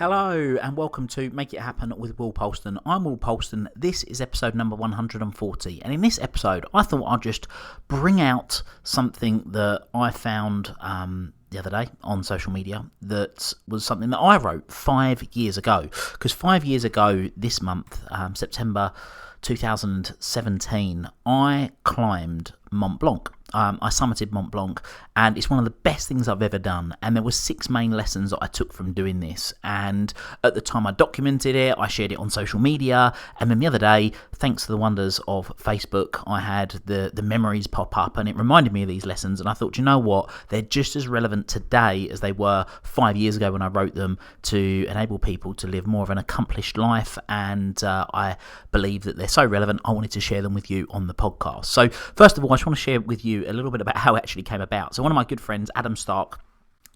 Hello and welcome to Make It Happen with Will Polston. I'm Will Polston. This is episode number 140, and in this episode I thought I'd just bring out something that I found the other day on social media that was something that I wrote 5 years ago. Because 5 years ago this month, September 2017, I climbed Mont Blanc. I summited Mont Blanc, and it's one of the best things I've ever done. And there were 6 main lessons that I took from doing this. And at the time I documented it, I shared it on social media. And then the other day, thanks to the wonders of Facebook, I had the memories pop up, and it reminded me of these lessons. And I thought, you know what? They're just as relevant today as they were 5 years ago when I wrote them, to enable people to live more of an accomplished life. And I believe that they're so relevant, I wanted to share them with you on the podcast. So first of all, I just want to share with you a little bit about how it actually came about. So one of my good friends, Adam Stark,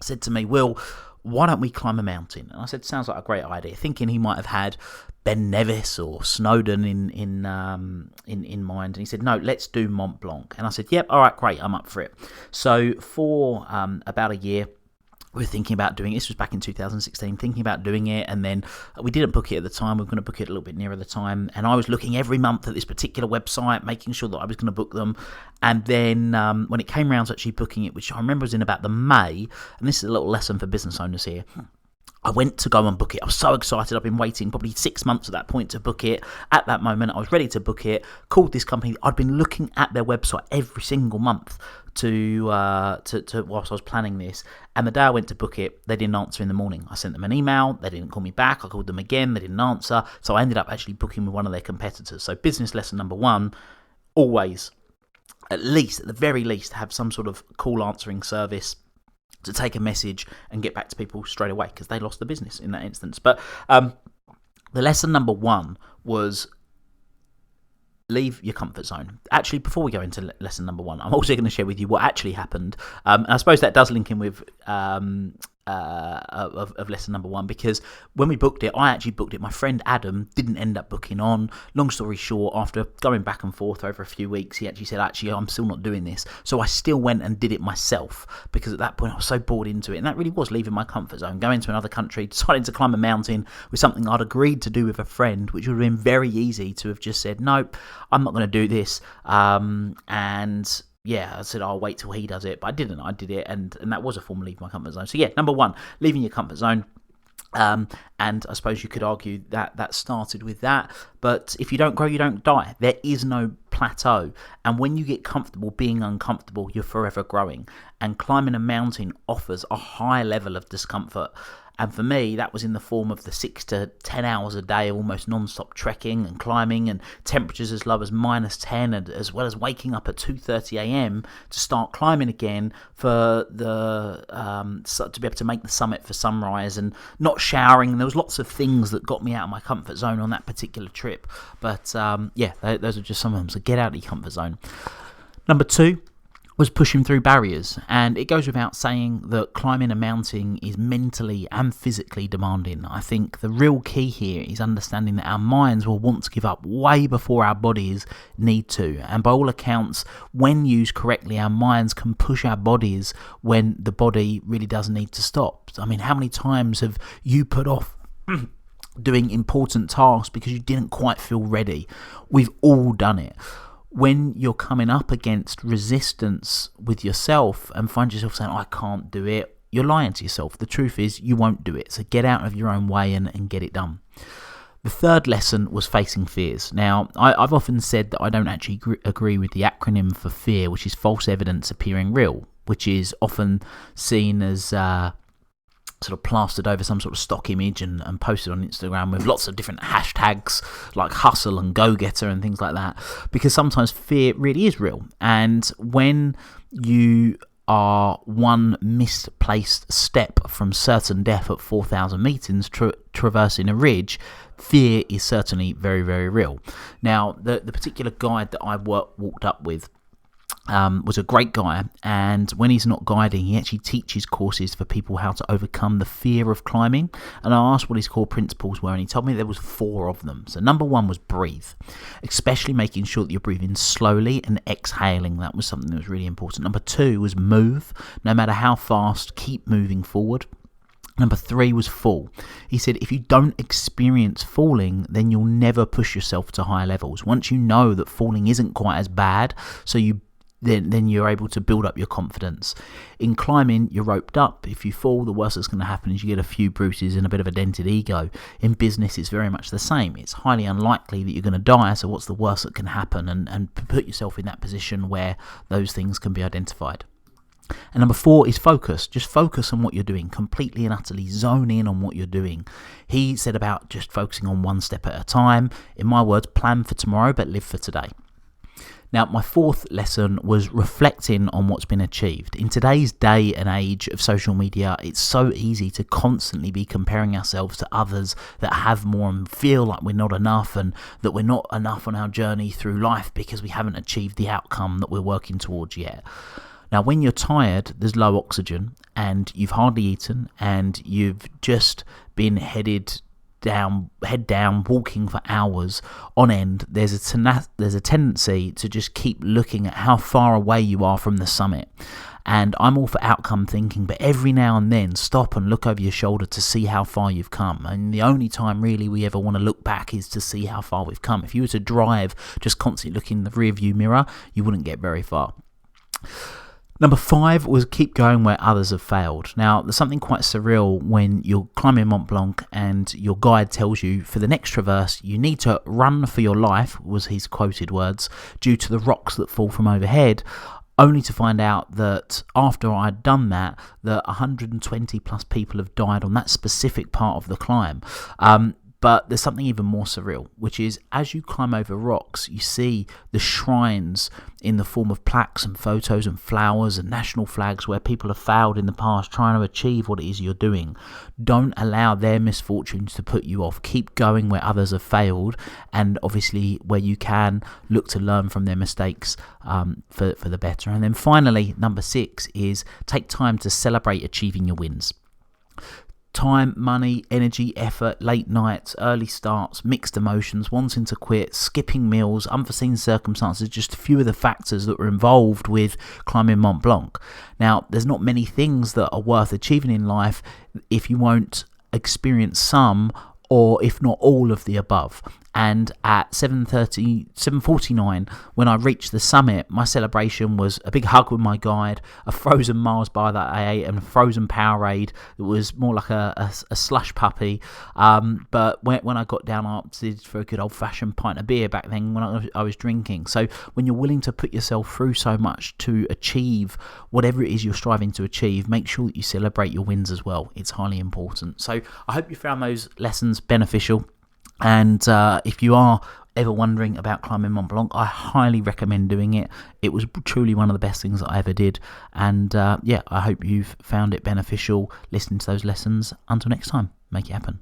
said to me, Will, why don't we climb a mountain? And I said, sounds like a great idea, thinking he might have had Ben Nevis or Snowdon in mind. And he said, no, let's do Mont Blanc. And I said, yep, all right, great, I'm up for it. So for about a year, we were thinking about doing it. This was back in 2016, thinking about doing it, and then we didn't book it at the time. We were going to book it a little bit nearer the time, and I was looking every month at this particular website, making sure that I was going to book them. And then when it came around to actually booking it, which I remember was in about the May, and this is a little lesson for business owners here, I went to go and book it. I was so excited. I've been waiting probably 6 months at that point to book it. At that moment, I was ready to book it. Called this company. I'd been looking at their website every single month to whilst I was planning this. And the day I went to book it, they didn't answer in the morning. I sent them an email. They didn't call me back. I called them again. They didn't answer. So I ended up actually booking with one of their competitors. So business lesson number 1, always, at the very least, have some sort of call answering service to take a message and get back to people straight away, because they lost the business in that instance. But the lesson number 1 was leave your comfort zone. Actually, before we go into lesson number 1, I'm also going to share with you what actually happened. And I suppose that does link in with of lesson number 1, because when we booked it, I actually booked it. My friend Adam didn't end up booking on. Long story short, after going back and forth over a few weeks, he actually said, actually, I'm still not doing this. So I still went and did it myself, because at that point I was so bored into it. And that really was leaving my comfort zone, going to another country, deciding to climb a mountain with something I'd agreed to do with a friend, which would have been very easy to have just said, nope, I'm not going to do this. And yeah, I said, I'll wait till he does it. But I didn't. I did it, and that was a form of leaving my comfort zone. So yeah, number 1, leaving your comfort zone. And I suppose you could argue that started with that. But if you don't grow, you don't die. There is no plateau. And when you get comfortable being uncomfortable, you're forever growing. And climbing a mountain offers a high level of discomfort. And for me, that was in the form of the 6 to 10 hours a day of almost non-stop trekking and climbing, and temperatures as low as -10, and as well as waking up at 2:30 a.m. to start climbing again for the to be able to make the summit for sunrise, and not showering. And there was lots of things that got me out of my comfort zone on that particular trip. But yeah, those are just some of them. So get out of your comfort zone. Number 2 was pushing through barriers. And it goes without saying that climbing a mountain is mentally and physically demanding. I think the real key here is understanding that our minds will want to give up way before our bodies need to. And by all accounts, when used correctly, our minds can push our bodies when the body really does need to stop. I mean, how many times have you put off doing important tasks because you didn't quite feel ready? We've all done it. When you're coming up against resistance with yourself and find yourself saying, I can't do it, you're lying to yourself. The truth is you won't do it. So get out of your own way and get it done. The third lesson was facing fears. Now, I've often said that I don't actually agree with the acronym for fear, which is false evidence appearing real, which is often seen as sort of plastered over some sort of stock image and posted on Instagram with lots of different hashtags like hustle and go-getter and things like that, because sometimes fear really is real. And when you are one misplaced step from certain death at 4,000 metres traversing a ridge, fear is certainly very, very real. Now, the particular guide that I walked up with was a great guy, and when he's not guiding, he actually teaches courses for people how to overcome the fear of climbing. And I asked what his core principles were, and he told me there was 4 of them. So number 1 was breathe, especially making sure that you're breathing slowly and exhaling. That was something that was really important. Number 2 was move. No matter how fast, keep moving forward. Number 3 was fall. He said, if you don't experience falling, then you'll never push yourself to higher levels. Once you know that falling isn't quite as bad, so then you're able to build up your confidence. In climbing, you're roped up. If you fall, the worst that's going to happen is you get a few bruises and a bit of a dented ego. In business, it's very much the same. It's highly unlikely that you're going to die, so what's the worst that can happen? And put yourself in that position where those things can be identified. And number 4 is focus. Just focus on what you're doing, completely and utterly zone in on what you're doing. He said about just focusing on one step at a time. In my words, plan for tomorrow, but live for today. Now, my 4th lesson was reflecting on what's been achieved. In today's day and age of social media, it's so easy to constantly be comparing ourselves to others that have more and feel like we're not enough, and that we're not enough on our journey through life because we haven't achieved the outcome that we're working towards yet. Now, when you're tired, there's low oxygen, and you've hardly eaten, and you've just been head down, walking for hours on end. There's a tendency to just keep looking at how far away you are from the summit. And I'm all for outcome thinking, but every now and then stop and look over your shoulder to see how far you've come. And the only time really we ever want to look back is to see how far we've come. If you were to drive just constantly looking in the rear view mirror, you wouldn't get very far. Number 5 was keep going where others have failed. Now, there's something quite surreal when you're climbing Mont Blanc and your guide tells you for the next traverse you need to run for your life, was his quoted words, due to the rocks that fall from overhead, only to find out that after I'd done that 120 plus people have died on that specific part of the climb. But there's something even more surreal, which is as you climb over rocks, you see the shrines in the form of plaques and photos and flowers and national flags where people have failed in the past trying to achieve what it is you're doing. Don't allow their misfortunes to put you off. Keep going where others have failed, and obviously where you can, look to learn from their mistakes for the better. And then finally, number 6 is take time to celebrate achieving your wins. Time, money, energy, effort, late nights, early starts, mixed emotions, wanting to quit, skipping meals, unforeseen circumstances, just a few of the factors that were involved with climbing Mont Blanc. Now, there's not many things that are worth achieving in life if you won't experience some, or if not all of the above. And at 7:49, when I reached the summit, my celebration was a big hug with my guide, a frozen Mars bar that I ate, and a frozen Powerade that was more like a slush puppy. But when I got down, I opted for a good old-fashioned pint of beer back then when I was drinking. So when you're willing to put yourself through so much to achieve whatever it is you're striving to achieve, make sure that you celebrate your wins as well. It's highly important. So I hope you found those lessons beneficial. And if you are ever wondering about climbing Mont Blanc, I highly recommend doing it. It was truly one of the best things that I ever did. And I hope you've found it beneficial listening to those lessons. Until next time, make it happen.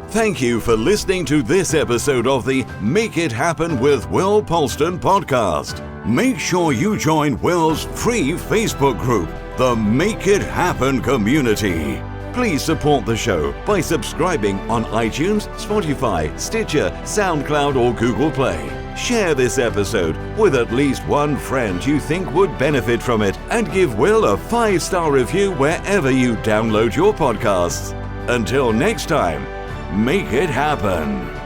Thank you for listening to this episode of the Make It Happen with Will Polston podcast. Make sure you join Will's free Facebook group, the Make It Happen Community. Please support the show by subscribing on iTunes, Spotify, Stitcher, SoundCloud or Google Play. Share this episode with at least one friend you think would benefit from it, and give Will a 5-star review wherever you download your podcasts. Until next time, make it happen.